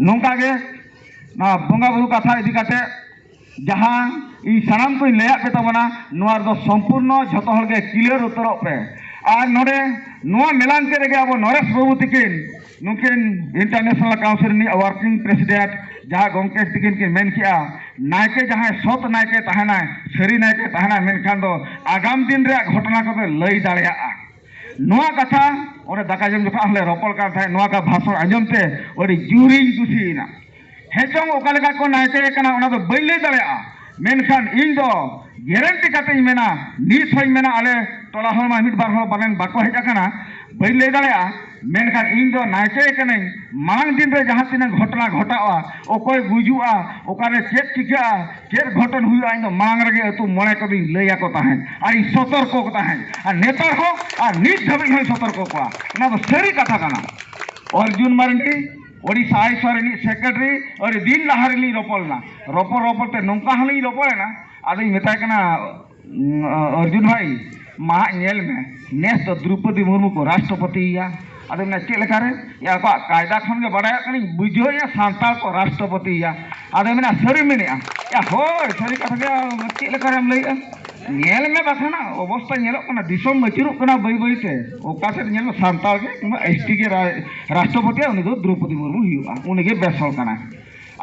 नौका के ना बोंगा बुरु कथा इदी काटे जहां इ सनाम को लेया पे तबना नोआर दो संपूर्ण जतो हल के क्लियर उत्तरो पे और नोडे नोआ मिलान के रेगे अब नरेश बाबू तिकिन नुकिन इंटरनेशनल काउंसिल नि वर्किंग प्रेसिडेंट जहां गंकेश तिकिन के मेन किया नायके जहां सत नायके तहना सरी नायके तहना मेनखान दो आगाम दिन रे घटना को लई दाड़िया नोआ कथा और दाका जम जखा हले रोपल का था नोआ का भाषण आजमते और जुरिंग कुसीना हेचोंग ओकालेका को नायके कना ओना दो बैले दाड़िया मेनखान इन दो गारंटी काते मेना नित होय मेना आले टोला हो मा मिट बार हो बालेन बाको हेज कना बैले दाड़िया मेनखान इन दो नायके कने मांग दिन रे जहां तिना घटना घटावा ओकोय गुजुआ ओकारे चेक चिका चेक घटन हुआ इन दो मांग रगे तू मोळे को दिन लैया को ताहे और इ सतर्क को ताहे और नेता हो और नित धबी हो सतर्क को ना तो सरी कथा कना अर्जुन मारंडी ओडिशा आईसरनी सेक्रेटरी और दिन लहारली रोपलना रोपल ते नौका हली रोपलेना आदि मेता कना अर्जुन भाई मा नेल में नेस तो द्रौपदी मुर्मू को राष्ट्रपति या आदि ना चेलेकारे या को कायदा खन के बडाया कनी बुझो या सांताल को राष्ट्रपति या आदि मेना सरी मेने या हो सरी कथा के चेलेकारे हम लई नेल में बाखना अवस्था नेलो कना दिसम मचिरु कना बई बईते ओका से नेल सांताल के एसटी के राष्ट्रपति उनी दो द्रौपदी मुर्मू हुआ उनी के बेसल कना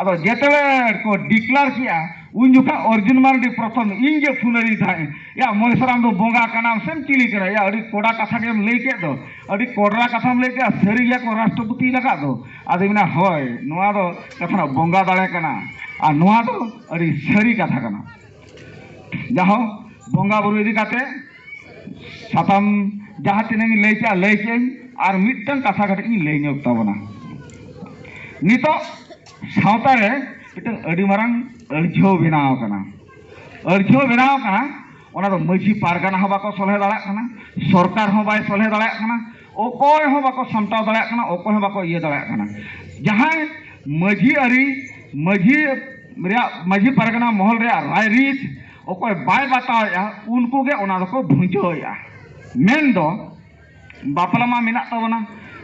अदो जेतले को डिक्लेयर किया उन जुका अर्जुन मारडी प्रथम इन जे फुलरी थाए या मोसराम दो बोंगा कनाम सेम चिली करे या अडी कोडा कथा के लई के दो अडी कोडरा कथा लई के सरी या को राष्ट्रपति लगा दो आदि बिना होय नोआ दो कथा बोंगा दाळे कना आ नोआ दो अडी सरी कथा कना जाहो बोंगा बुरु इदी काते साताम जहां तिने लई के और मिटन कथा कटे इन लई न्योक ताबना नितो सावता रे मिटन अडी मारंग अर्झो बनाव कना ओना दो मझी पारगाना हो बाको सलहे दाड़ा कना सरकार हो बाय सलहे दाड़ा कना ओकोय हो बाको सामटाव दाड़ा कना ओकोय हो बाको इये दाड़ा कना जहां मझी अरी मझी पारगाना महल रे राय रीत ओकोय बाय बताया उनको के ओना दो को भुंजोया मेन दो बापला मा मेना तबना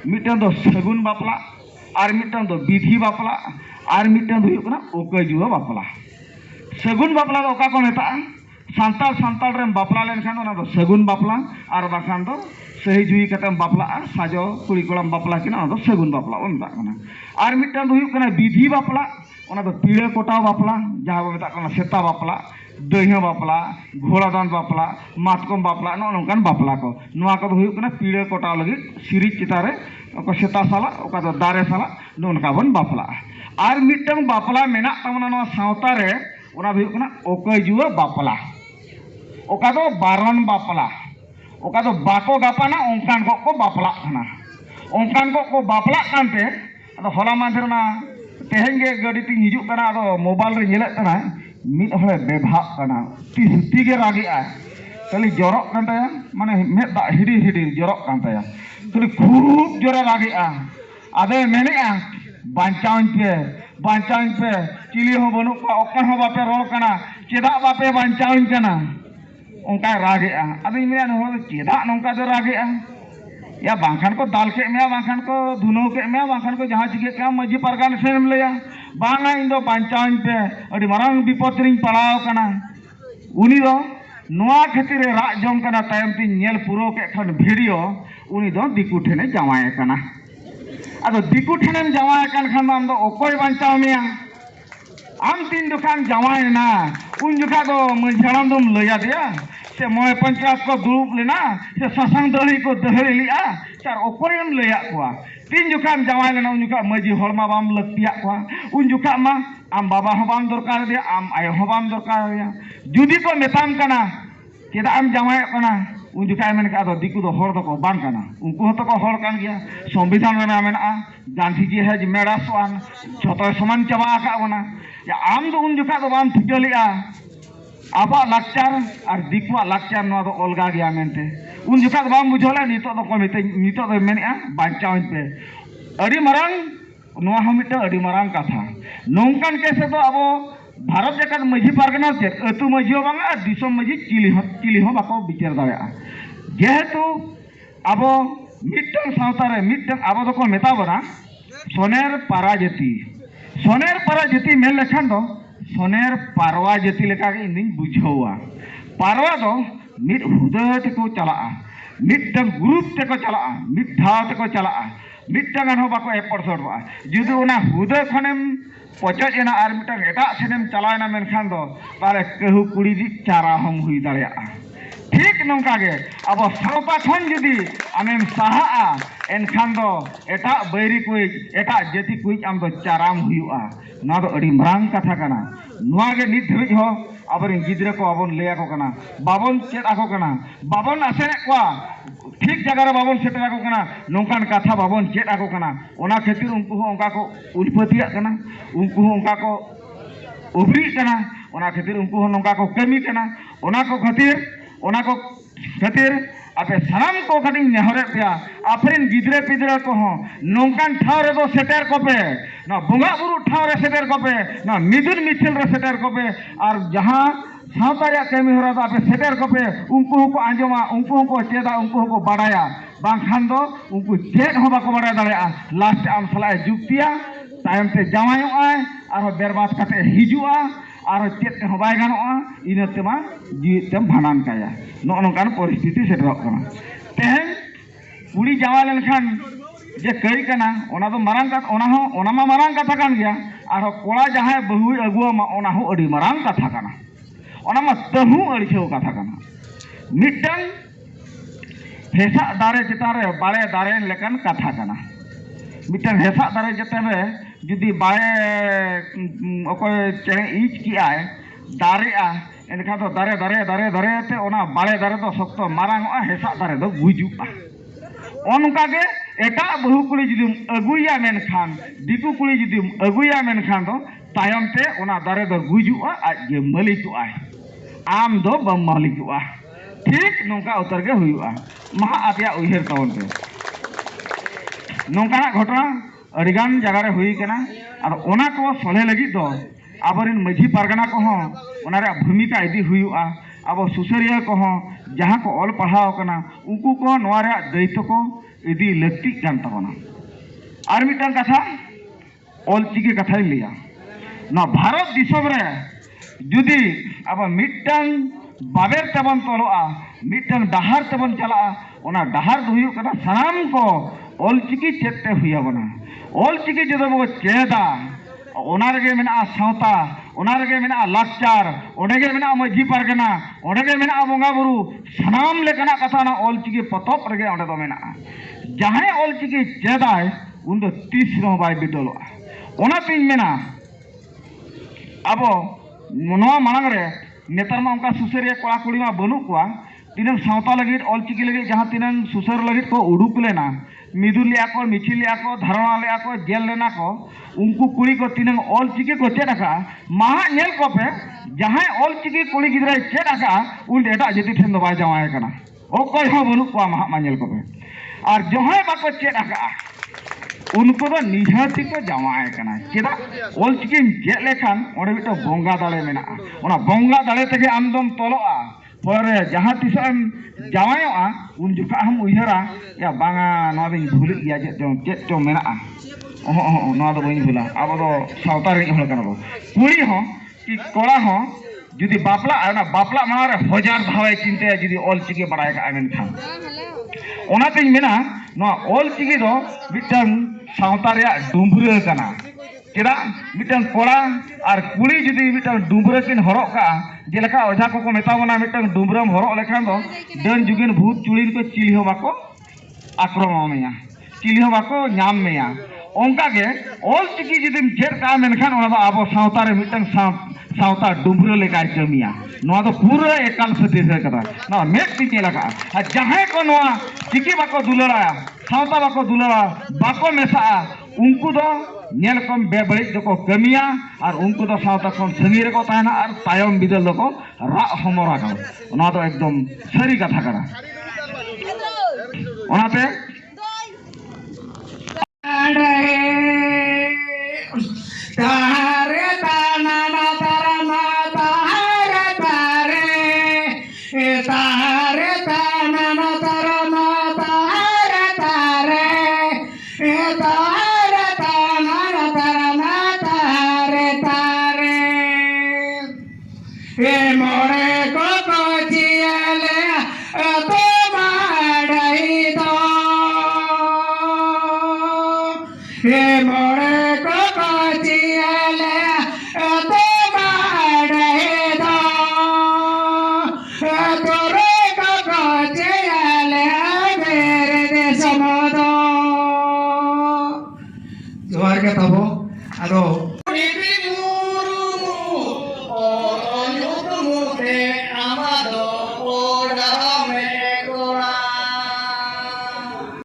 मिटन दो सगुन बापला और मिटन दो विधि बापला और मिटन दो हुकना ओकोय जुवा बापला सगुन बापला दो ओका को मेता सांताल रे बापला लेन खान ओना दो सगुन बापला और बाखान दो सही जुई कतम बापला और साजो कुड़ी कोलम बापला किना ओना दो सगुन बापला ओनता कना और मिटन दो हुकना विधि बापला ओना दो पीड़े कोटाव बापला जहां मेता कना सेता बापला दहिया बापला घोड़ादान बापला मातकम बापला नौकान बापला को नोआ को हुई कना पीड़े कोटाव लगी सिरिज चितारे ओका सेता साला ओका दो दारे साला नोनका बन बापला और मिटन बापला मेना तमना नोआ सावता रे ओना हुई कना ओकय जुआ बापला ओका दो बारन बापला ओका दो बाको गापाना ओंकान को बापला खाना ओंकान को बापला कानते अदो होला मांधर ना तेहें गे गाड़ी ती हिजुक कना अदो मोबाइल रे नेलत कना मिट हले बेभाग कना ती के रागी आ खाली जरक कान ताया माने मे दा हिडी जरक कान ताया खाली खूब जरा रागी आ आदे मेने आ बांचाउन पे चिली हो बनू को ओकन हो बापे रोल कना चेदा बापे बांचाउन कना उनका रागे अभी मेरा हो चेदा नौका दो रागे या बांखान को दाल के में बांखान को धुनो के में बांखान को जहाँ चिके क्या मजी परगान से लिया बांगा इन दो बांचाउन पे अड़ी मरंग विपत्रिंग पड़ाव कना उनी दो नोआ खातिर राग जम कना तायम तीन नेल पुरो के खन वीडियो उनी दो दिकु ठेने जमाए कना अदो दिकु ठेने जमाए कन खान आम दो ओकोय बांचाव में आम तीन दुकान जमाए ना उन जुखा दो मझाड़म दम लया दिया से मोय पंचायत को ग्रुप लेना से ससंग दही को दहरी लिया चार ओकोयम लया कुआ तीन जुकाम जमाए लेना उन जुका मजी हड़मा बाम लतिया कुआ उन जुका मा आम बाबा हो बाम दरकार दिया आम आयो हो बाम दरकार दिया जुदी को मेताम कना चेदा आम जमाए कना उन जुका मेन का दो दिकु दो हर दो को बांग कना उनको हो तो को हर कान गया संविधान में मेना गांधी जी है मेरा स्वान जतो समान चबा का बना या आम दो उन जुका दो बाम ठिकलिया आबा लाचार और दिकुआ लाचार नो दो अलगा गया मेनते उन जुका बाम बुझोला नितो दो को मिते नितो दो मेनिया बांचाउन पे अड़ी मरंग नो हम मिटे अड़ी मरंग कथा नोंकान कैसे तो अब भारत जगत मझी पारगना चे अतु मझी बांगा दिसम मझी चिली हो बाको बिचार दाड़ा जेहेतु अब मिटन सावतारे मिटन अब दो को मेता बना सोनेर पारा जाति मेल लेखान दो सोनेर पारवा जाति लेका के इंदिन बुझावा पारवा दो मिट हुदा तेको चला मिटन ग्रुप तेको चला मिट धाव तेको चला मिटन हो बाको एपरसोडवा जुदि उना हुदा खनेम पचजना और मिटन एटा सेनेम चलायना मेनखान दो ताले कहू कुड़ी जी चारा हम हुई दाड़िया ठीक नौका गे अब सावता खन जुदी आमेम साहा एनखान दो एटा बैरी कुई एटा जाति कुई आम दो चाराम हुआ ना दो अड़ी मरांग कथा कना नुआ गे नित धरिज हो अबरिन गिद्रे को अबन लेया को कना बाबन चेत आको कना बाबन आसेने को ठीक जगह रे बाबन सेटर आको कना नौकान कथा बाबन चेत आको कना ओना खातिर उनको हो उनका को उल्पतिया कना उनको हो उनका को उभरी कना ओना खातिर उनको हो नौका को कमी कना ओना को खातिर आपे सानाम को खातिर नेहरे पिया आपरिन गिद्रे पिद्रे को हो नौकान ठाव रे दो सेटर को पे ना बुंगा बुरु ठाव रे सेटर को पे ना मिदुन मिथिल रे सेटर को पे और जहां सावतारिया कमी हो रहा आपे सेटर को पे उनको को आंजमा उनको को चेदा उनको को बाड़ाया बांखान दो उनको चेद हो बाको बाड़ा दाड़िया लास्ट आम सलाय जुक्तिया तायम ते जमायो आय और बर्बाद कते हिजुआ और चेत हो बाय गानोआ इनते मा जीतेम भानान काया नो नोकान परिस्थिति सेटरक कना तेहन कुड़ी जावा लेनखान जे कई कना ओना दो मरांग कथा ओना मा मरांग कथा कान गया और कोड़ा जहां बहु अगुआ मा ओना हो अड़ी मरांग कथा कना ओना मा तहु अड़िछो कथा कना मिटन हेसा दारे चितारे बाळे दारे लेकन कथा कना मिटन हेसा दारे जते जुदी बाळे अकोय चेणे इच की आय दारे एनखा तो दारे दारे दारे दारे ते ओना बाळे दारे तो सख्तो मारांग हेसा दारे दो गुजुआ ओनका के एटा बहु कुड़ी जुदी अगुया मेनखान दिकु कुड़ी जुदी अगुया मेनखान दो तायम ते ओना दारे दो गुजुआ आज जे मलिकुआ आम दो बम मलिकुआ ठीक नोंका उतर के हुआ महा आतिया उहेर तवन पे नोंका घटना अड़िगान जगह रे हुई कना और ओना को सले लगी दो आबरिन मझी पारगना को हो ओना रे भूमिका इदी हुआ अब सुसरिया को हो जहां को ऑल पढ़ाव कना उनको को नोआ रे दायित्व को इदी लक्ति कान तबना और मिटन कथा ऑल चिकी कथा लिया ना भारत दिसम रे जुदी अब मिटन बाबेर तबन तोलोआ मिटन डहार तबन चला ओना डहार दो हुई कना सनाम को ऑल चिकी चेते हुआ बना ऑल चिकी जो बो चेदा ओना रगे मेना सावता ओना रगे मेना लाचार ओडेगे मेना मझी पारगना ओडेगे मेना बोंगा बुरु सनाम लेकना कथा ना ऑल चिकी पतप रगे ओडे दो मेना जहां ऑल चिकी चेदाय उन दो 30 रो बाय बिडलो ओना तीन मेना अब मनवा मांग रे नेतार मा उनका सुसरिया कोड़ा कुड़ी मा बनु कोआ तीन सावता लगी ऑल चिकी लगी जहां तीन सुसर लगी को उडुक लेना मिदुर लिया को मिचिल लिया को धारणा लिया को जेल लेना को उनको कुड़ी को तीन ऑल चिकी को चेडका महा नेल को पे जहां ऑल चिकी कुड़ी गिदरा चेडका उन एटा जति ठेन दो बाय जमाए कना ओ कोई हो बनु को महा मानेल को पे और जहां बाको चेडका उनको तो निहाती को जावाए कना चेदा ओलचिकिम जे लेखान ओडे बिटो बोंगा दाले मेना ओना बोंगा दाले तेगे आमदम तोलोआ पर जहां तिसम जावायोआ उन जुका हम उयहरा या बांगा नवा बिन भूल गया जे जो मेना नवा दो बइन भूला अब दो सावता रे हल कना बो कुड़ी हो कि कोड़ा हो जुदी बापला ना बापला मारे हजार भावे चिंते जुदी ओलचिकी बड़ाय का आमेन खान ओनाते मेना नवा ओलचिकी दो बिटन सावता रे डुमबुरे कना चेदा मिटन कोड़ा और कुड़ी जुदी मिटन डुमबुरे किन हरक का जेलका ओझा को मेताबना मिटन डुमबुरम हरक लेखान दो डन जुगिन भूत चुड़ीन को चिली हो बाको आक्रमण मेया चिली हो बाको नाम मेया ओंका के ओलचिकी जुदी जेर का मेनखान ओना आबो सावता रे मिटन सावता डुमबुरे लेका कमिया नवा तो पूरा एकाल सती से करा ना मेट ती लगा जहां को नवा चिकी बाको दुलरा सावता बाको दुलरा बाको मेसा उनको दो नेल कम बेबड़ी जो कमिया और उनको तो सावता कौन संगीर को ताना और तायम बिदल को रा हमरा का ना तो एकदम सरी कथा करा ओनाते तारे ताना ना तारा ना तारे तारे तारे ताना ना तारा ना तारे तारे तारे ताना ना तारा ना तारे तारे ए मोरे को कोचियाले तो माड़ई दो ए मोरे को कोचियाले तो माड़ई दो तोरे को कोचियाले मेरे देश मोदो जोर के तबो आरो